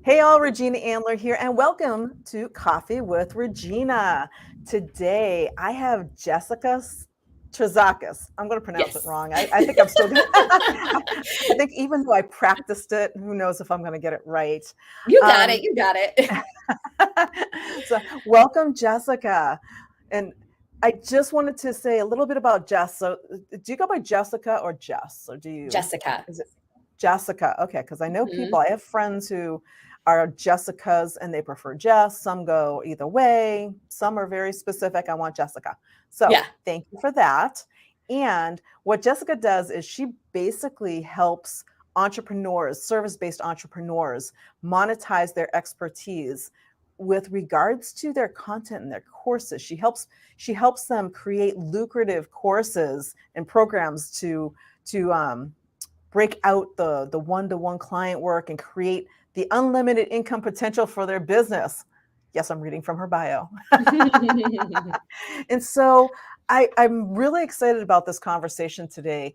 Hey all, Regina Andler here, and welcome to Coffee with Regina. Today I have Jessica Terzakis. I'm going to pronounce it Yes. wrong. I think I'm still going to, I think even though I practiced it, who knows if I'm going to get it right. You got it. Um, You got it. so, welcome, Jessica. And I just wanted to say a little bit about Jess. So, do you go by Jessica or Jess, or do you? Jessica. Is it Jessica? Okay, because I know Mhm. people. I have friends who are Jessicas and they prefer Jess. Some go either way. Some are very specific. I want Jessica. So, Yeah. thank you for that. And what Jessica does is she basically helps entrepreneurs, service-based entrepreneurs, monetize their expertise with regards to their content and their courses. She helps them create lucrative courses and programs to break out the one-to-one client work and create the unlimited income potential for their business. Yes, I'm reading from her bio. And so I'm really excited about this conversation today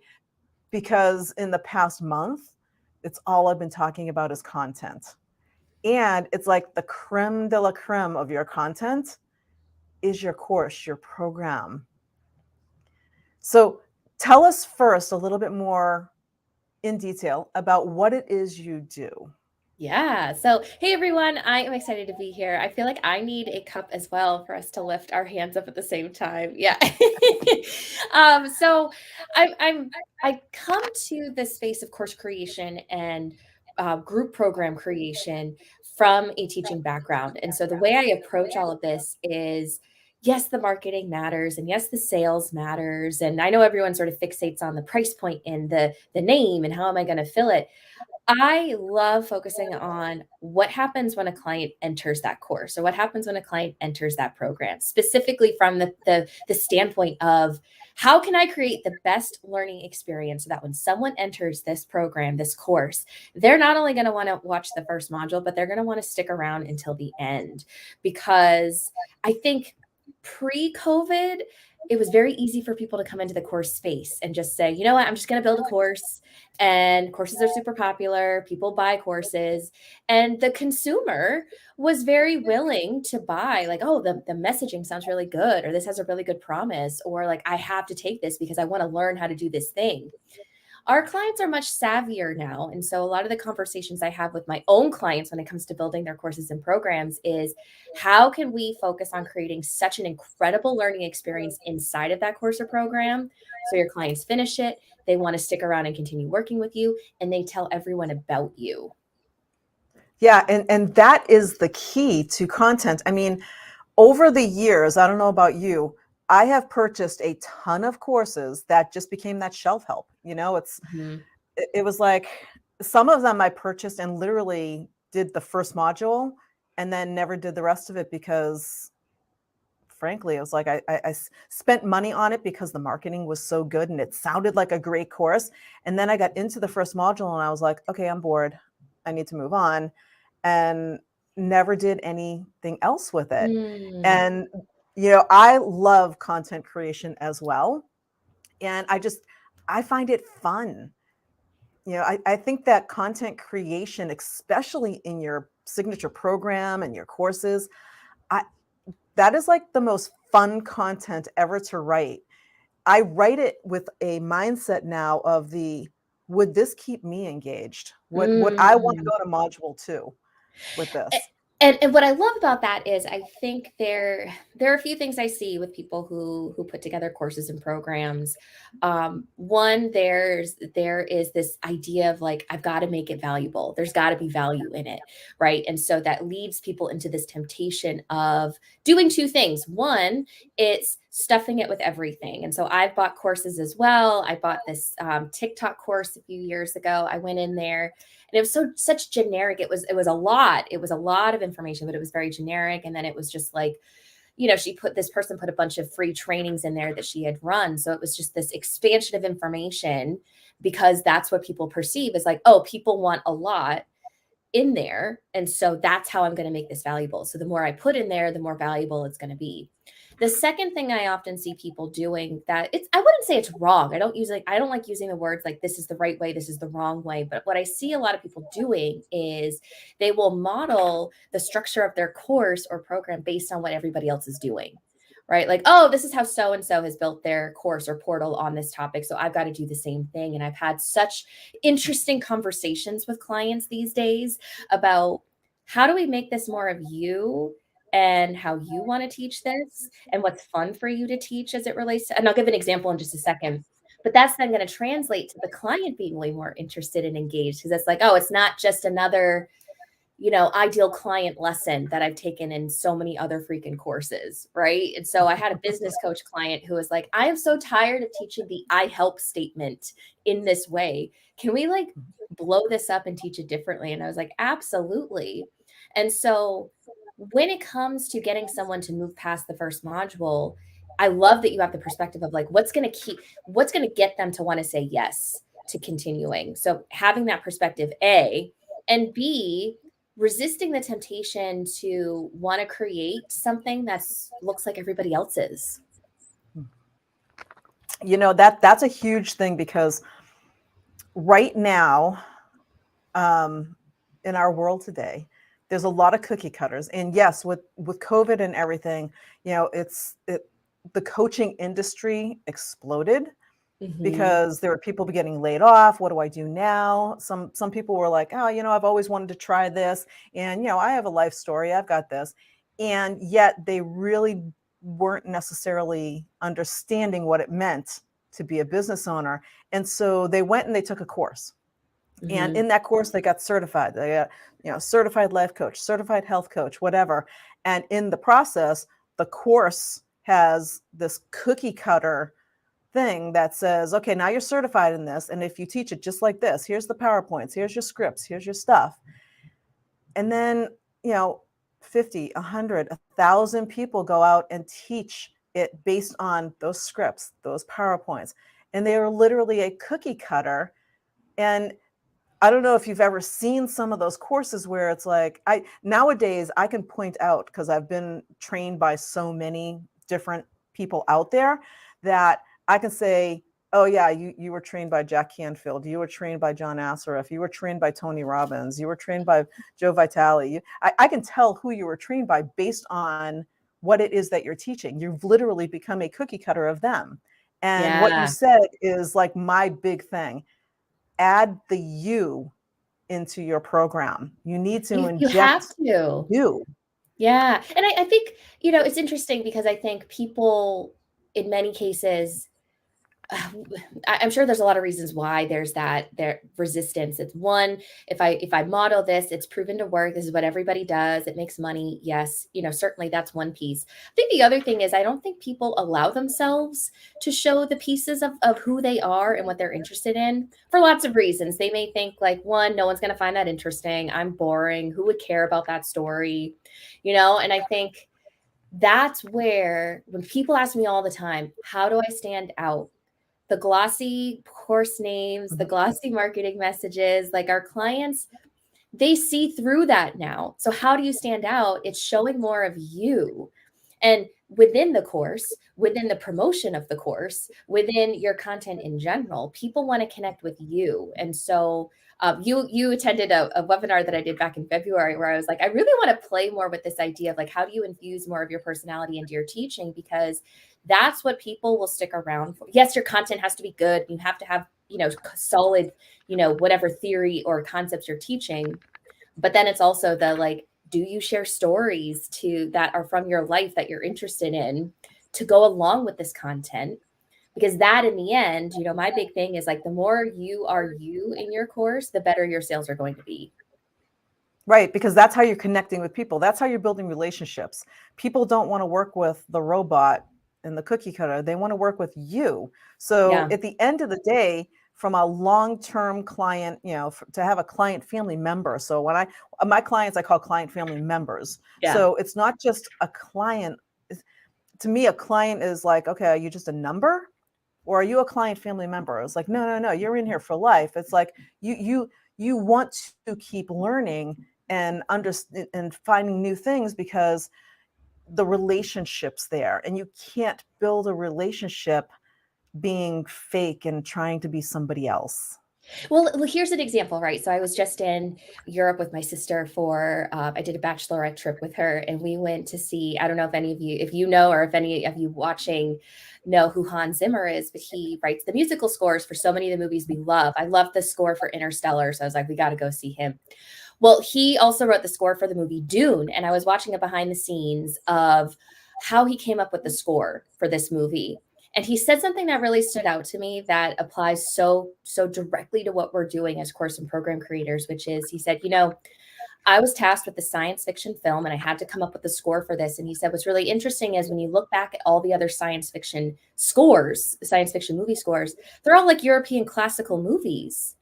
because in the past month, it's all I've been talking about is content. And it's like the creme de la creme of your content is your course, your program. So tell us first a little bit more in detail about what it is you do. Yeah. So, hey everyone, I am excited to be here. I feel like I need a cup as well for us to lift our hands up at the same time. Yeah. So I come to this space of course creation and group program creation from a teaching background. And so the way I approach all of this is yes, the marketing matters and yes, the sales matters. And I know everyone sort of fixates on the price point and the name and how am I going to fill it. I love focusing on what happens when a client enters that course or what happens when a client enters that program, specifically from the standpoint of how can I create the best learning experience so that when someone enters this program, this course, they're not only going to want to watch the first module, but they're going to want to stick around until the end. Because I think pre-COVID, it was very easy for people to come into the course space and just say, you know what, I'm just going to build a course and courses are super popular. People buy courses, and the consumer was very willing to buy, like, oh, the messaging sounds really good, or this has a really good promise, or like, I have to take this because I want to learn how to do this thing. Our clients are much savvier now. And so a lot of the conversations I have with my own clients when it comes to building their courses and programs is how can we focus on creating such an incredible learning experience inside of that course or program so your clients finish it, they want to stick around and continue working with you, and they tell everyone about you. Yeah, and that is the key to content. I mean, over the years, I don't know about you, I have purchased a ton of courses that just became that shelf help. Mhm. It was like some of them I purchased and literally did the first module and then never did the rest of it because frankly, it was like spent money on it because the marketing was so good and it sounded like a great course. And then I got into the first module and I was like, okay, I'm bored. I need to move on. And never did anything else with it. Mm. And, I love content creation as well. And I find it fun. I think that content creation, especially in your signature program and your courses, I, that is like the most fun content ever to write. I write it with a mindset now of would this keep me engaged? Would I want to Mm. go to module 2 with A- this? and what I love about that is I think there are a few things I see with people who put together courses and programs. One, there is this idea of like I've got to make it valuable. There's got to be value in it, right? And so that leads people into this temptation of doing two things. One, it's stuffing it with everything. And so I've bought courses as well. I bought this TikTok course a few years ago. I went in there and it was such generic. It was a lot. It was a lot of information, but it was very generic. And then it was just like, this person put a bunch of free trainings in there that she had run. So it was just this expansion of information because that's what people perceive as like, oh, people want a lot in there. And so that's how I'm going to make this valuable. So the more I put in there, the more valuable it's going to be. The second thing I often see people doing that I wouldn't say it's wrong. I don't like using the words like this is the right way, this is the wrong way. But what I see a lot of people doing is they will model the structure of their course or program based on what everybody else is doing. Right? Like, oh, this is how so and so has built their course or portal on this topic. So I've got to do the same thing. And I've had such interesting conversations with clients these days about how do we make this more of you and how you want to teach this and what's fun for you to teach as it relates to, and I'll give an example in just a second. But that's then going to translate to the client being way more interested and engaged because it's like, oh, it's not just another ideal client lesson that I've taken in so many other freaking courses, right? And so I had a business coach client who was like, I am so tired of teaching the I help statement in this way. Can we like blow this up and teach it differently? And I was like, absolutely. And so when it comes to getting someone to move past the first module, I love that you have the perspective of like, what's going to get them to want to say yes to continuing. So having that perspective, A, and B, resisting the temptation to want to create something that looks like everybody else's. That's a huge thing because right now, in our world today, there's a lot of cookie cutters. And yes, with COVID and everything, the coaching industry exploded. Mm-hmm. Because there were people getting laid off. What do I do now? Some people were like, oh, I've always wanted to try this. And, I have a life story. I've got this. And yet they really weren't necessarily understanding what it meant to be a business owner. And so they went and they took a course. Mm-hmm. And in that course, they got certified. They got, certified life coach, certified health coach, whatever. And in the process, the course has this cookie cutter thing that says, okay, now you're certified in this. And if you teach it just like this, here's the PowerPoints, here's your scripts, here's your stuff. And then, 50, 100, 1,000 people go out and teach it based on those scripts, those PowerPoints. And they are literally a cookie cutter. And I don't know if you've ever seen some of those courses where it's like, nowadays I can point out, because I've been trained by so many different people out there, that I can say, oh yeah, you were trained by Jack Canfield, you were trained by John Assaraf, you were trained by Tony Robbins, you were trained by Joe Vitale. I can tell who you were trained by based on what it is that you're teaching. You've literally become a cookie cutter of them. And what you said is like my big thing. Add the you into your program. You need to inject you. Yeah. And I think, it's interesting because I think people in many cases, I'm sure there's a lot of reasons why there's their resistance. It's one, if I model this, it's proven to work. This is what everybody does. It makes money. Yes. Certainly that's one piece. I think the other thing is I don't think people allow themselves to show the pieces of who they are and what they're interested in for lots of reasons. They may think like, one, no one's going to find that interesting. I'm boring. Who would care about that story? And I think that's where when people ask me all the time, how do I stand out? The glossy course names, the glossy marketing messages, like our clients, they see through that now. So how do you stand out? It's showing more of you. And within the course, within the promotion of the course, within your content in general, people want to connect with you. And so you attended a webinar that I did back in February where I was like, I really want to play more with this idea of like, how do you infuse more of your personality into your teaching? Because that's what people will stick around for. Yes, your content has to be good. You have to have, solid, whatever theory or concepts you're teaching. But then it's also the like, do you share stories that are from your life that you're interested in to go along with this content? Because that in the end, my big thing is like the more you are you in your course, the better your sales are going to be. Right, because that's how you're connecting with people. That's how you're building relationships. People don't want to work with the robot and the cookie cutter. They want to work with you. So at the end of the day, from a long-term client, to have a client family member. So when my clients, I call client family members. Yeah. So it's not just a client. To me, a client is like, okay, are you just a number? Or are you a client family member? It's like, no, you're in here for life. It's like you want to keep learning and finding new things because the relationships there, and you can't build a relationship being fake and trying to be somebody else. Well, here's an example, right? So I was just in Europe with my sister for, I did a bachelorette trip with her, and we went to see, I don't know if any of you, if you know, or if any of you watching know who Hans Zimmer is, but he writes the musical scores for so many of the movies we love. I love the score for Interstellar. So I was like, we got to go see him. Well, he also wrote the score for the movie Dune. And I was watching a behind the scenes of how he came up with the score for this movie. And he said something that really stood out to me that applies so directly to what we're doing as course and program creators, which is he said, I was tasked with the science fiction film and I had to come up with the score for this. And he said, what's really interesting is when you look back at all the other science fiction scores, science fiction movie scores, they're all like European classical movies,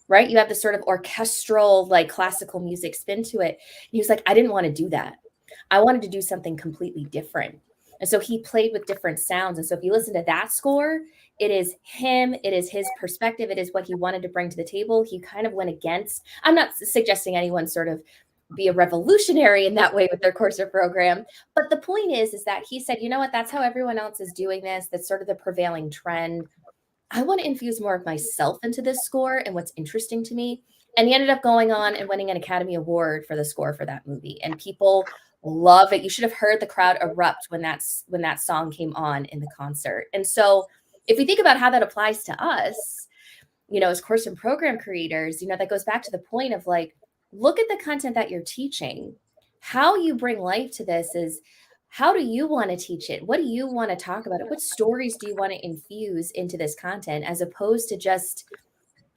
right? You have this sort of orchestral, like classical music spin to it. And he was like, I didn't want to do that. I wanted to do something completely different. And so he played with different sounds. And so if you listen to that score, it is him, it is his perspective, it is what he wanted to bring to the table. He kind of went against, I'm not suggesting anyone sort of be a revolutionary in that way with their course or program. But the point is that he said, you know what, that's how everyone else is doing this. That's sort of the prevailing trend. I want to infuse more of myself into this score and what's interesting to me. And he ended up going on and winning an Academy Award for the score for that movie. And people love it. You should have heard the crowd erupt when that song came on in the concert. And so if we think about how that applies to us, as course and program creators, that goes back to the point of like, look at the content that you're teaching. How you bring life to this is, how do you want to teach it? What do you want to talk about it? What stories do you want to infuse into this content, as opposed to just,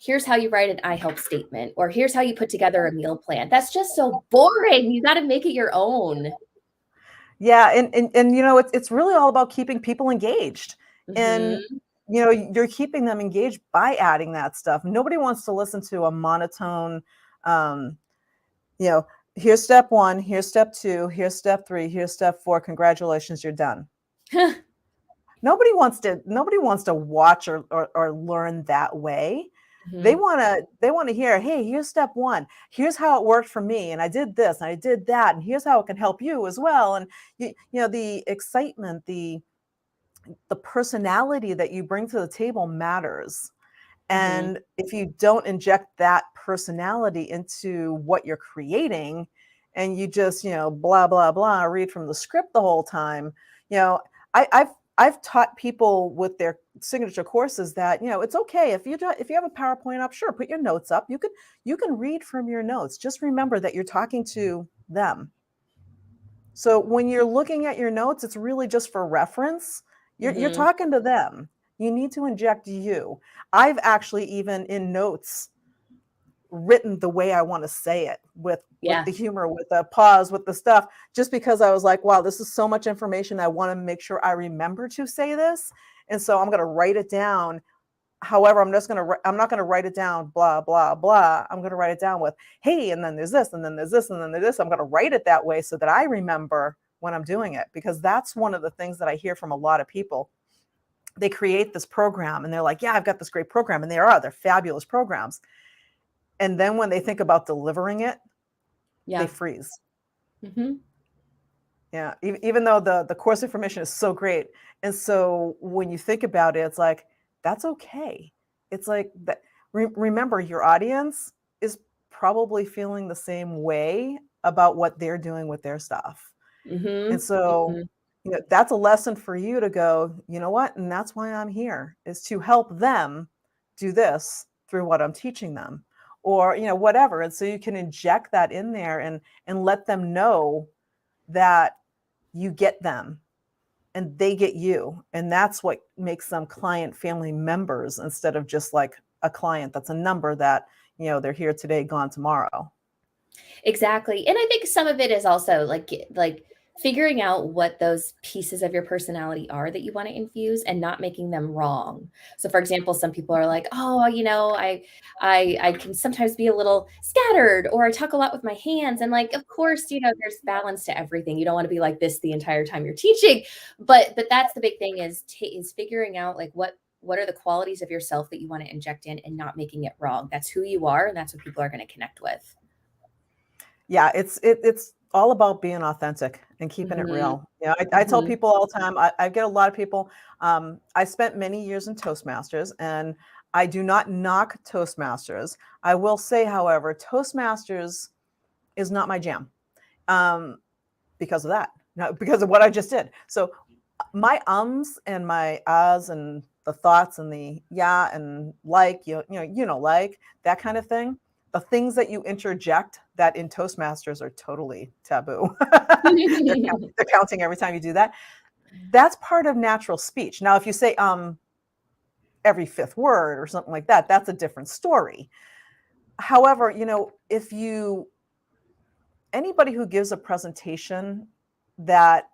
here's how you write an I help statement, or here's how you put together a meal plan. That's just so boring. You got to make it your own. Yeah, and it's really all about keeping people engaged. And Mm-hmm. you're keeping them engaged by adding that stuff. Nobody wants to listen to a monotone, you know, here's step 1, here's step 2, here's step 3, here's step 4, congratulations, you're done. Nobody wants to watch or learn that way. Mm-hmm. They want to hear, hey, here's step 1. Here's how it worked for me, and I did this, and I did that, and here's how it can help you as well. And the excitement, the personality that you bring to the table matters. Mm-hmm. And if you don't inject that personality into what you're creating, and you just blah blah blah read from the script the whole time, I've taught people with their signature courses that it's okay if you have a PowerPoint up, sure, put your notes up. You can read from your notes. Just remember that you're talking to them. So when you're looking at your notes, it's really just for reference. You're Mm-hmm. talking to them. You need to inject you. I've actually, even in notes, written the way I want to say it, with the humor, with the pause, with the stuff, just because I was like, wow, this is so much information. I want to make sure I remember to say this. And so I'm going to write it down. However, I'm not going to write it down, blah, blah, blah. I'm going to write it down with, hey, and then there's this, and then there's this, and then there's this. I'm going to write it that way so that I remember when I'm doing it, because that's one of the things that I hear from a lot of people. They create this program and they're like, yeah, I've got this great program. And they're fabulous programs. And then when they think about delivering it, they freeze. Mm-hmm. Yeah. Even though the course information is so great. And so when you think about it, it's like, that's okay. It's like that. Remember, your audience is probably feeling the same way about what they're doing with their stuff. Mm-hmm. And so, Mm-hmm. That's a lesson for you to go, you know what? And that's why I'm here, is to help them do this through what I'm teaching them, or, whatever. And so you can inject that in there and let them know that you get them and they get you. And that's what makes them client family members, instead of just like a client that's a number that, they're here today, gone tomorrow. Exactly. And I think some of it is also like figuring out what those pieces of your personality are that you want to infuse, and not making them wrong. So for example, some people are like, oh, I can sometimes be a little scattered, or I talk a lot with my hands. And like, of course, there's balance to everything. You don't want to be like this the entire time you're teaching. But that's the big thing, is figuring out like what are the qualities of yourself that you want to inject in, and not making it wrong. That's who you are, and that's what people are going to connect with. Yeah, it's all about being authentic and keeping it Mhm. real. I tell Mhm. people all the time, I get a lot of people. I spent many years in Toastmasters, and I do not knock Toastmasters. I will say, however, Toastmasters is not my jam, um, because of that, no, because of what I just did. So my ums and my ahs and the thoughts and the yeah and like like that kind of thing, the things that you interject that in Toastmasters are totally taboo. They're counting every time you do that. That's part of natural speech. Now if you say every fifth word or something like that, that's a different story. However, if you anybody who gives a presentation that,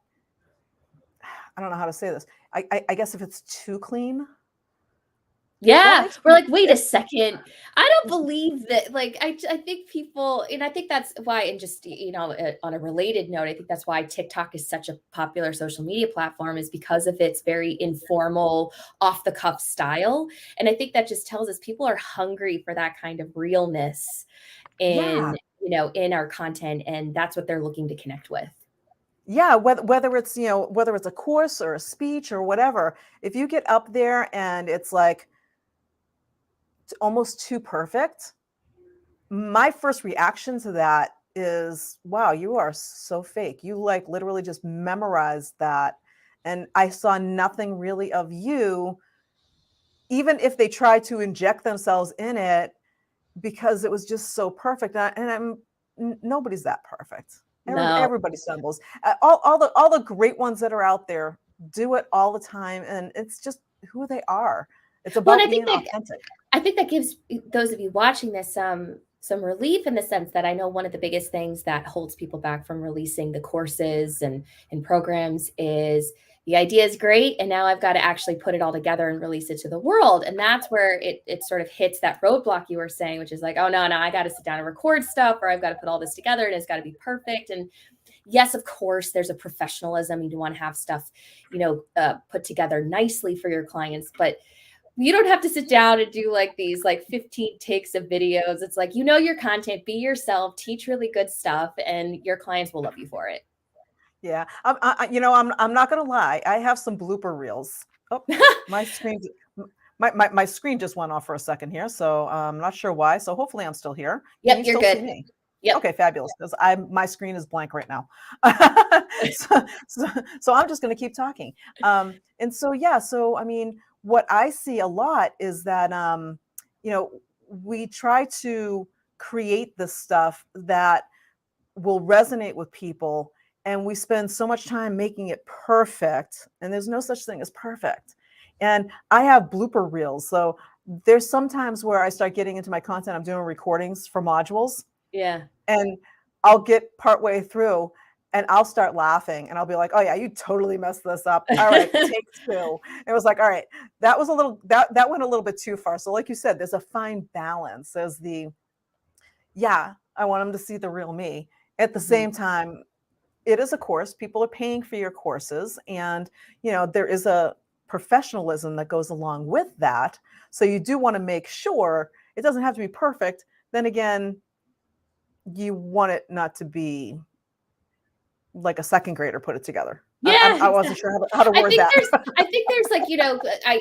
I don't know how to say this, I guess if it's too clean, that Yeah, makes we're me like, "Wait a second, I don't believe that," like, I think people and I think that's why and just, on a related note, I think that's why TikTok is such a popular social media platform is because of its very informal, off the cuff style, and I think that just tells us people are hungry for that kind of realness in, yeah. in our content, and that's what they're looking to connect with. Yeah, whether it's, whether it's a course or a speech or whatever, if you get up there and it's like almost too perfect, my first reaction to that is, wow, you are so fake. You like literally just memorized that. And I saw nothing really of you, even if they tried to inject themselves in it, because it was just so perfect. Nobody's that perfect. No. Everybody stumbles. All the great ones that are out there do it all the time, and it's just who they are. It's Well, and about being authentic. I think that gives those of you watching this some relief in the sense that I know one of the biggest things that holds people back from releasing the courses and programs is the idea is great and now I've got to actually put it all together and release it to the world. And that's where it sort of hits that roadblock you were saying, which is like, oh no, I got to sit down and record stuff or I've got to put all this together and it's got to be perfect. And yes, of course, there's a professionalism. You want to have stuff, put together nicely for your clients, but you don't have to sit down and do like these like 15 takes of videos. It's like, your content, be yourself, teach really good stuff, and your clients will love you for it. Yeah, I'm not gonna lie. I have some blooper reels. Oh, my screen, my screen just went off for a second here, so I'm not sure why. So hopefully I'm still here. Can Yep, you you're still see good. me? Yep. Okay, fabulous. Because my screen is blank right now. so, so, so I'm just going to keep talking. And so yeah, so I mean, what I see a lot is that you know we try to create the stuff that will resonate with people, and we spend so much time making it perfect, and there's no such thing as perfect. And I have blooper reels, so there's sometimes where I start getting into my content. I'm doing recordings for modules, Yeah. and I'll get partway through and I'll start laughing and I'll be like, oh yeah, you totally messed this up. All right, take two. It was like, all right, that was a little that went a little bit too far. So like you said, there's a fine balance. There's the, yeah, I want them to see the real me. At the Mhm. same time, it is a course. People are paying for your courses, and there is a professionalism that goes along with that. So you do want to make sure it doesn't have to be perfect. Then again, you want it not to be like a second grader put it together. Yeah, I wasn't sure how to I word think that. there's like,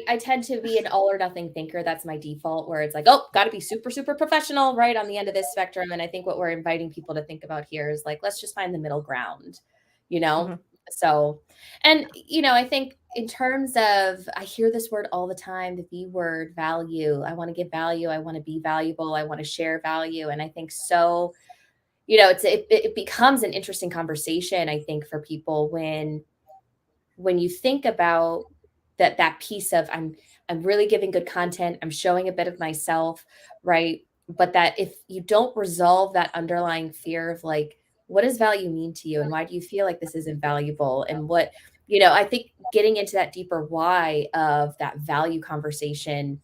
I tend to be an all or nothing thinker. That's my default where it's like, oh, got to be super, super professional right on the end of this spectrum. And I think what we're inviting people to think about here is like, let's just find the middle ground, you know? Mhm. So, and, I think in terms of, I hear this word all the time, the V word, value. I want to give value. I want to be valuable. I want to share value. And I think so, it becomes an interesting conversation, I think, for people when you think about that piece of I'm really giving good content, I'm showing a bit of myself, right? But that if you don't resolve that underlying fear of like, what does value mean to you? And why do you feel like this isn't valuable? And I think getting into that deeper why of that value conversation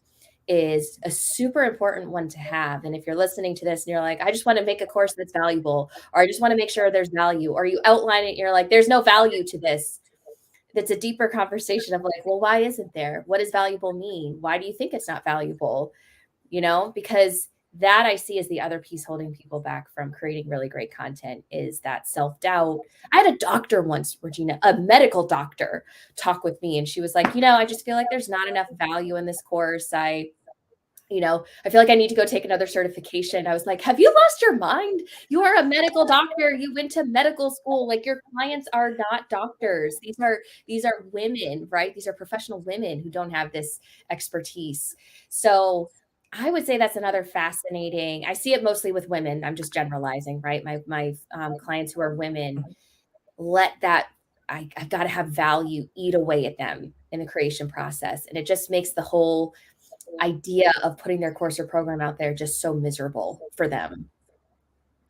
is a super important one to have. And if you're listening to this and you're like, I just want to make a course that's valuable, or I just want to make sure there's value, or you outline it, and you're like, there's no value to this, that's a deeper conversation of like, well, why isn't there? What does valuable mean? Why do you think it's not valuable? Because that I see as the other piece holding people back from creating really great content is that self-doubt. I had a doctor once, Regina, a medical doctor, talk with me, and she was like, I just feel like there's not enough value in this course. I feel like I need to go take another certification. I was like, have you lost your mind? You are a medical doctor. You went to medical school. Like, your clients are not doctors. These are women, right? These are professional women who don't have this expertise. So I would say that's another fascinating. I see it mostly with women. I'm just generalizing, right? My clients who are women, let that I've got to have value eat away at them in the creation process. And it just makes the whole idea of putting their course or program out there just so miserable for them.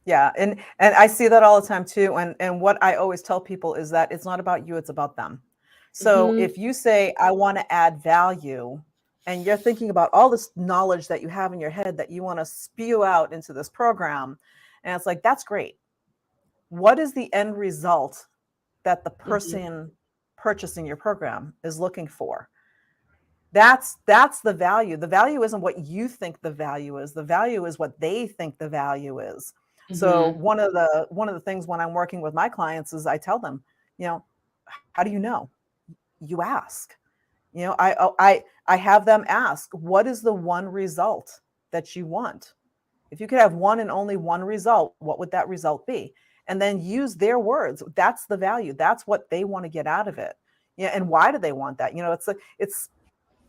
Yeah, and I see that all the time too. And what I always tell people is that it's not about you, it's about them. So Mhm. if you say, I want to add value, and you're thinking about all this knowledge that you have in your head that you want to spew out into this program, and it's like, that's great. What is the end result that the Mhm. person purchasing your program is looking for? That's the value. The value isn't what you think the value is. The value is what they think the value is. So Mhm. one of the things when I'm working with my clients is I tell them, you know, how do you know? You ask. I have them ask, what is the one result that you want? If you could have one and only one result, what would that result be? And then use their words. That's the value. That's what they want to get out of it. Yeah, and why do they want that? It's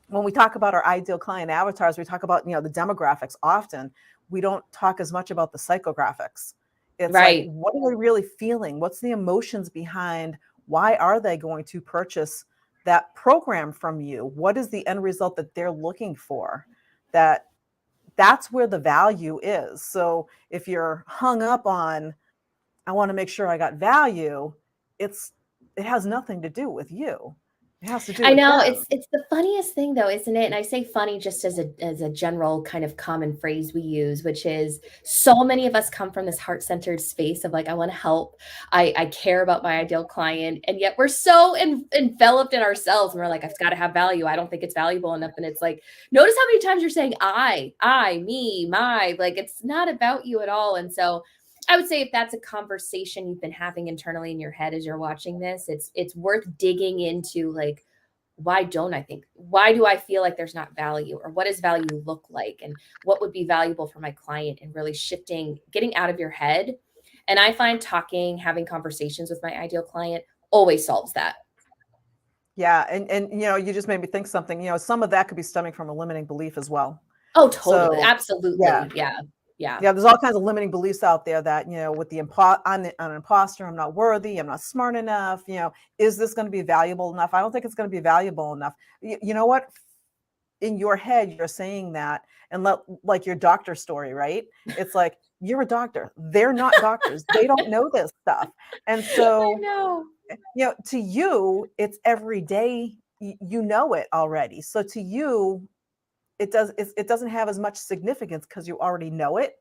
when we talk about our ideal client avatars, we talk about, the demographics often. We don't talk as much about the psychographics. It's like, Right. what are they really feeling? What's the emotions behind? Why are they going to purchase that program from you? What is the end result that they're looking for? That's where the value is. So if you're hung up on, I want to make sure I got value, it's it has nothing to do with you. It has to do I with know, them. it's the funniest thing though, isn't it? And I say funny just as a general kind of common phrase we use, which is so many of us come from this heart-centered space of like, I want to help. I care about my ideal client. And yet we're so enveloped in ourselves. And we're like, I've got to have value. I don't think it's valuable enough. And it's like, notice how many times you're saying me, my, like it's not about you at all. And so I would say if that's a conversation you've been having internally in your head as you're watching this, it's worth digging into, like, why do I feel like there's not value, or what does value look like, and what would be valuable for my client, and really getting out of your head. And I find having conversations with my ideal client always solves that. Yeah, and you just made me think something. Some of that could be stemming from a limiting belief as well. Oh, totally. So, yeah, Absolutely. Yeah. Yeah. yeah, there's all kinds of limiting beliefs out there that, with I'm an imposter, I'm not worthy, I'm not smart enough. Is this going to be valuable enough? I don't think it's going to be valuable enough. You know what? In your head, you're saying that, and like your doctor story, right? It's like, you're a doctor. They're not doctors. They don't know this stuff, and I so know. to you, it's every day. You know it already. So to you, it doesn't have as much significance because you already know it.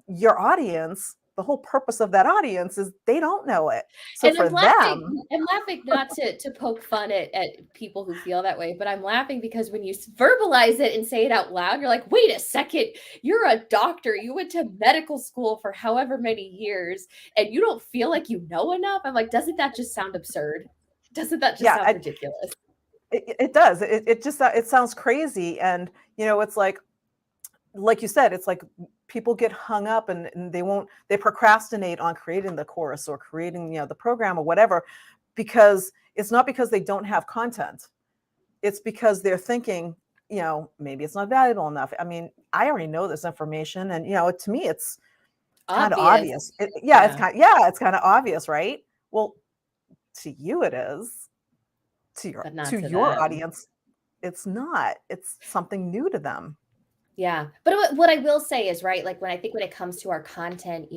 Your audience, the whole purpose of that audience is they don't know it. So And for them, I'm laughing not to poke fun at people who feel that way, but I'm laughing because when you verbalize it and say it out loud, you're like, wait a second, you're a doctor. You went to medical school for however many years and you don't feel like you know enough. I'm like, doesn't that just sound absurd? Doesn't that just yeah, sound ridiculous? it does. It just it sounds crazy, and it's like you said, it's like people get hung up, and they procrastinate on creating the course or creating the program or whatever, because it's not because they don't have content. It's because they're thinking, maybe it's not valuable enough. I mean, I already know this information, and to me it's kind of Obvious. obvious. Yeah. It's kind of obvious, right? Well, to you it is. To your But not to to your them. audience, it's not. It's something new to them. Yeah. But what I will say is, right, like when it comes to our content,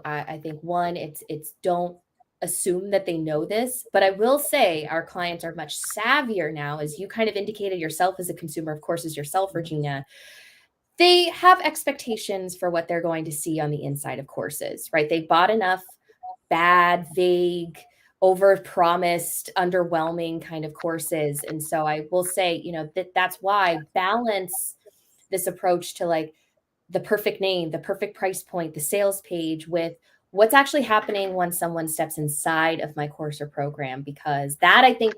I think one, it's don't assume that they know this, but I will say our clients are much savvier now, as you kind of indicated yourself as a consumer of courses yourself, Regina. They have expectations for what they're going to see on the inside of courses, right? They bought enough bad, vague, over promised, underwhelming kind of courses. And so I will say, that's why balance this approach to, like, the perfect name, the perfect price point, the sales page with what's actually happening when someone steps inside of my course or program, because that, I think,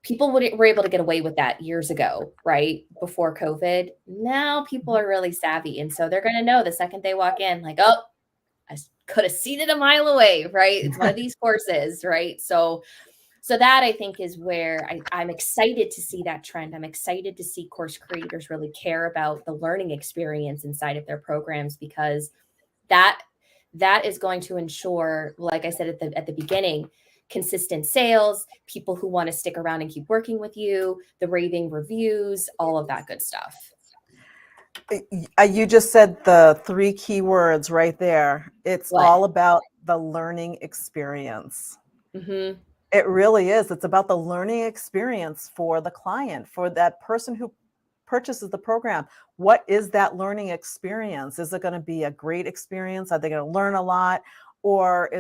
people were able to get away with that years ago, right? Before COVID. Now people are really savvy. And so they're going to know the second they walk in, like, oh, I could have seen it a mile away, right? It's one of these courses, right? So that, I think, is where I'm excited to see that trend. I'm excited to see course creators really care about the learning experience inside of their programs, because that is going to ensure, like I said at the beginning, consistent sales, people who want to stick around and keep working with you, the raving reviews, all of that good stuff. You just said the 3 key words right there. It's What? all about the learning experience. Mm-hmm. It really is. It's about the learning experience for the client, for that person who purchases the program. What is that learning experience? Is it going to be a great experience? Are they going to learn a lot? Or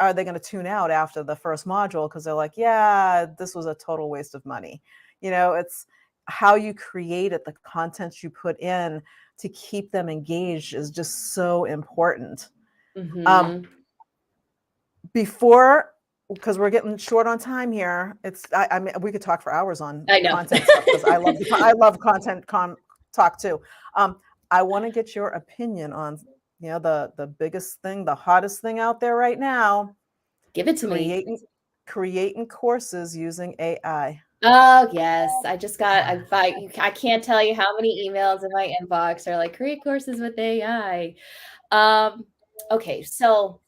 are they going to tune out after the first module because they're like, yeah, this was a total waste of money? It's how you create it, the content you put in to keep them engaged is just so important. Mm-hmm. Because we're getting short on time here, I mean, we could talk for hours on I know. content stuff because I love content talk too. I want to get your opinion on the biggest thing, the hottest thing out there right now. Give it to me. Creating courses using AI. Oh yes, I can't tell you how many emails in my inbox are like, create courses with AI. Okay, so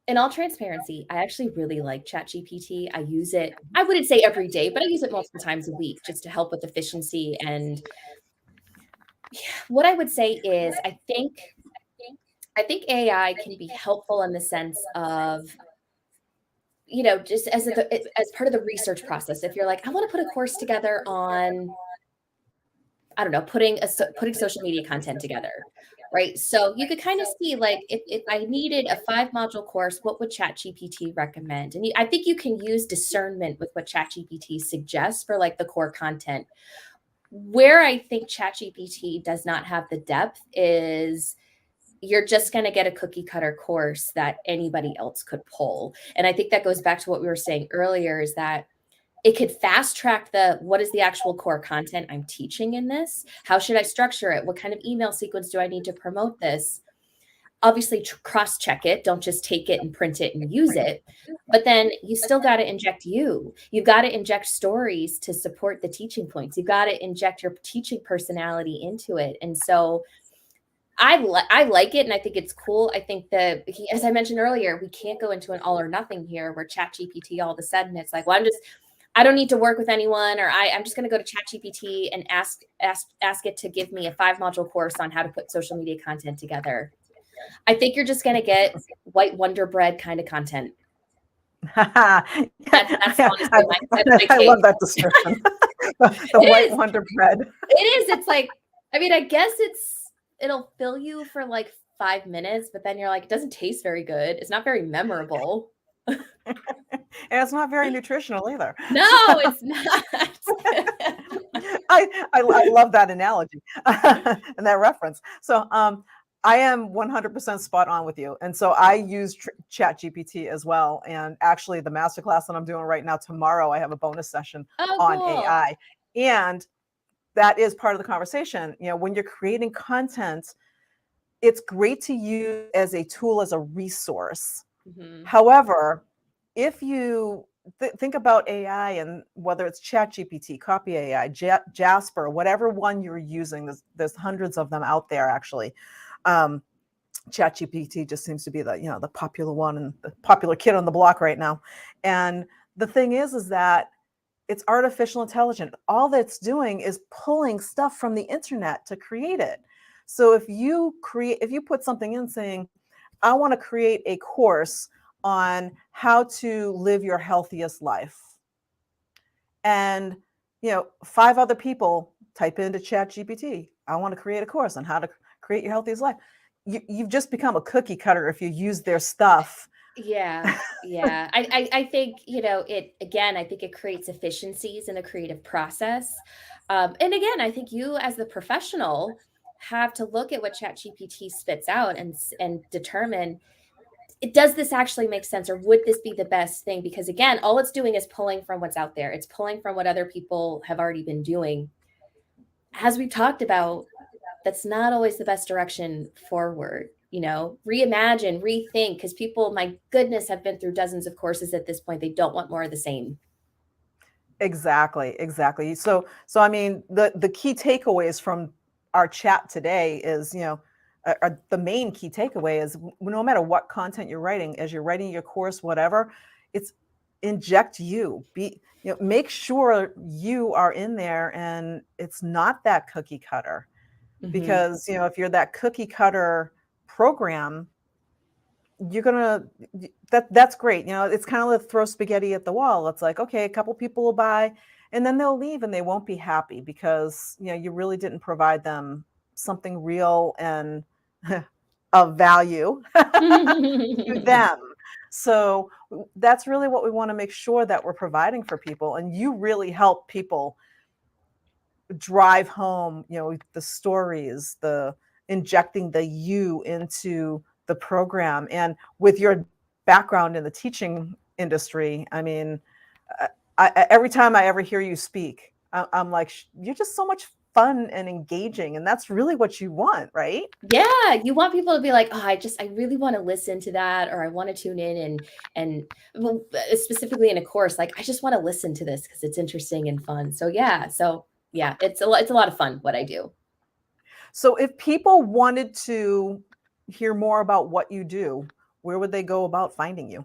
in all transparency, I actually really like ChatGPT. I use it, I wouldn't say every day, but I use it multiple times a week just to help with efficiency. And what I would say is I think AI can be helpful in the sense of, just as part of the research process. If you're like, I want to put a course together on, I don't know, putting social media content together, right? So you could kind of see, like, if I needed a 5 module course, what would ChatGPT recommend? And I think you can use discernment with what ChatGPT suggests for like the core content. Where I think ChatGPT does not have the depth is you're just going to get a cookie cutter course that anybody else could pull. And I think that goes back to what we were saying earlier, is that it could fast track what is the actual core content I'm teaching in this? How should I structure it? What kind of email sequence do I need to promote this? Obviously, cross check it. Don't just take it and print it and use it. But then you still got to inject you. You've got to inject stories to support the teaching points. You've got to inject your teaching personality into it. And so I like it, and I think it's cool. I think that, as I mentioned earlier, we can't go into an all or nothing here where ChatGPT all of a sudden it's like, well, I don't need to work with anyone, or I'm just going to go to ChatGPT and ask it to give me a 5 module course on how to put social media content together. I think you're just going to get white Wonder Bread kind of content. That's honestly I love that description. the white Wonder Bread. It is. It's like, I mean, I guess it'll fill you for like 5 minutes, but then you're like, it doesn't taste very good. It's not very memorable. And it's not very nutritional either. No, it's not. I love that analogy and that reference. So I am 100% spot on with you. And so I use ChatGPT as well. And actually the masterclass that I'm doing right now, tomorrow, I have a bonus session on cool. AI. And that is part of the conversation. When you're creating content, it's great to use as a tool, as a resource. Mm-hmm. However, if you think about AI, and whether it's ChatGPT, Copy AI, Jasper, whatever one you're using, there's hundreds of them out there actually. ChatGPT just seems to be the popular one and the popular kid on the block right now. And the thing is that it's artificial intelligence. All that's doing is pulling stuff from the internet to create it. So if you put something in saying, I want to create a course on how to live your healthiest life, and 5 other people type into ChatGPT, I want to create a course on how to create your healthiest life, you've just become a cookie cutter if you use their stuff. Yeah. I think, I think it creates efficiencies in the creative process. And again, I think you as the professional, have to look at what ChatGPT spits out and determine, does this actually make sense, or would this be the best thing? Because again, all it's doing is pulling from what's out there. It's pulling from what other people have already been doing. As we've talked about, that's not always the best direction forward. Reimagine, rethink, because people, my goodness, have been through dozens of courses at this point. They don't want more of the same. Exactly, exactly. So I mean, the key takeaways from our chat today is, the main key takeaway is no matter what content you're writing, as you're writing your course, whatever, it's inject you. Make sure you are in there and it's not that cookie cutter. Mm-hmm. Because, if you're that cookie cutter program, you're gonna that's great. It's kind of like throw spaghetti at the wall. It's like, okay, a couple people will buy and then they'll leave and they won't be happy because you really didn't provide them something real and of value to them. So that's really what we want to make sure that we're providing for people. And you really help people drive home, the stories, the injecting the you into the program. And with your background in the teaching industry, I mean, every time I ever hear you speak, I'm like, you're just so much fun and engaging. And that's really what you want, right? Yeah, you want people to be like, oh, I really want to listen to that, or I want to tune in and well, specifically in a course, like I just want to listen to this because it's interesting and fun. So yeah, it's a lot of fun what I do. So if people wanted to hear more about what you do, where would they go about finding you?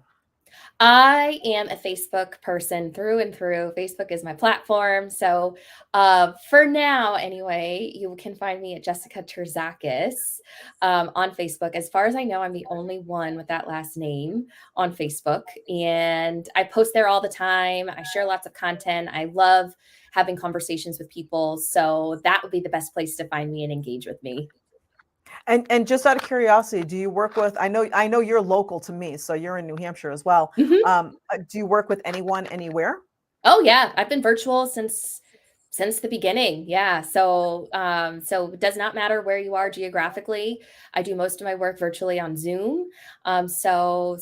I am a Facebook person through and through. Facebook is my platform. So for now, anyway, you can find me at Jessica Terzakis on Facebook. As far as I know, I'm the only one with that last name on Facebook. And I post there all the time. I share lots of content. I love having conversations with people. So that would be the best place to find me and engage with me. And just out of curiosity, do you work with? I know you're local to me, so you're in New Hampshire as well. Mhm. Do you work with anyone anywhere? Oh yeah, I've been virtual since the beginning. Yeah. So it does not matter where you are geographically. I do most of my work virtually on Zoom. So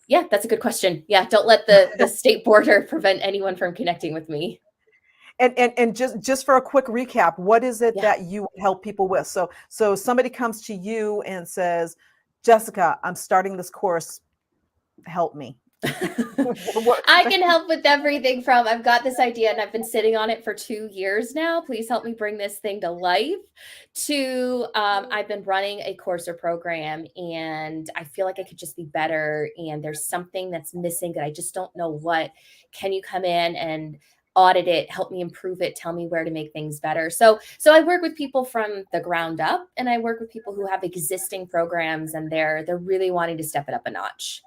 yeah, that's a good question. Yeah, don't let the state border prevent anyone from connecting with me. And just for a quick recap, what is it Yeah. that you help people with? So somebody comes to you and says, Jessica, I'm starting this course. Help me. I can help with everything from I've got this idea and I've been sitting on it for 2 years now. Please help me bring this thing to life. To I've been running a course or program and I feel like I could just be better. And there's something that's missing that I just don't know what. Can you come in and audit it, help me improve it, tell me where to make things better? So I work with people from the ground up and I work with people who have existing programs and they're really wanting to step it up a notch.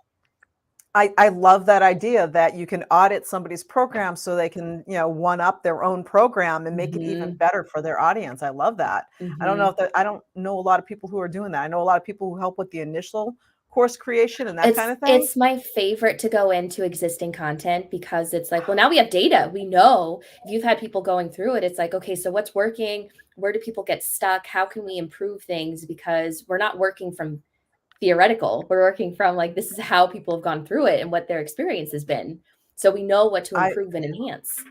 I love that idea that you can audit somebody's program so they can, one up their own program and make it even Mhm. better for their audience. I love that. Mhm. I don't know a lot of people who are doing that. I know a lot of people who help with the initial course creation and that kind It's of thing. it's my favorite to go into existing content because it's like, well, now we have data. We know if you've had people going through it, it's like, okay, so what's working? Where do people get stuck? How can we improve things? Because we're not working from theoretical. We're working from like this is how people have gone through it and what their experience has been. So we know what to I improve and enhance.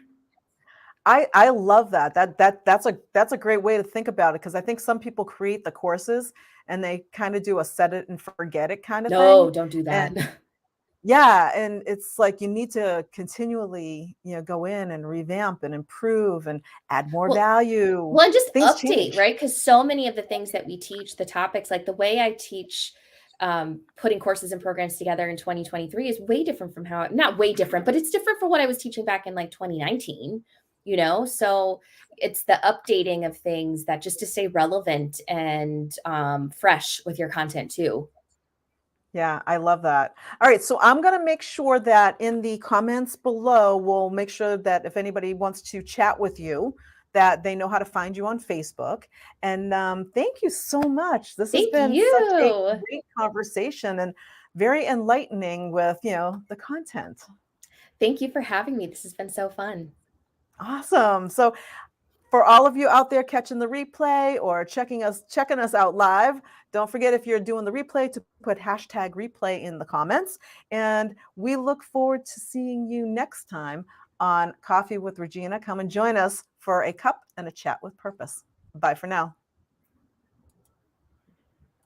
I love that. That's a great way to think about it because I think some people create the courses and they kind of do a set it and forget it kind of thing. No, don't do that. And yeah, and it's like you need to continually, go in and revamp and improve and add more Well, value. Well, and just Things update, change. right? Because so many of the things that we teach, the topics, like the way I teach putting courses and programs together in 2023 is way different from not way different, but it's different from what I was teaching back in like 2019. So it's the updating of things that just to stay relevant and fresh with your content too. Yeah, I love that. All right, so I'm going to make sure that in the comments below, we'll make sure that if anybody wants to chat with you, that they know how to find you on Facebook. And thank you so much. This has Thank been such a you. great conversation and very enlightening with, the content. Thank you for having me. This has been so fun. Awesome. So For all of you out there catching the replay or checking us out live, don't forget, if you're doing the replay, to put hashtag replay in the comments. And we look forward to seeing you next time on Coffee with Regina. Come and join us for a cup and a chat with purpose. Bye for now.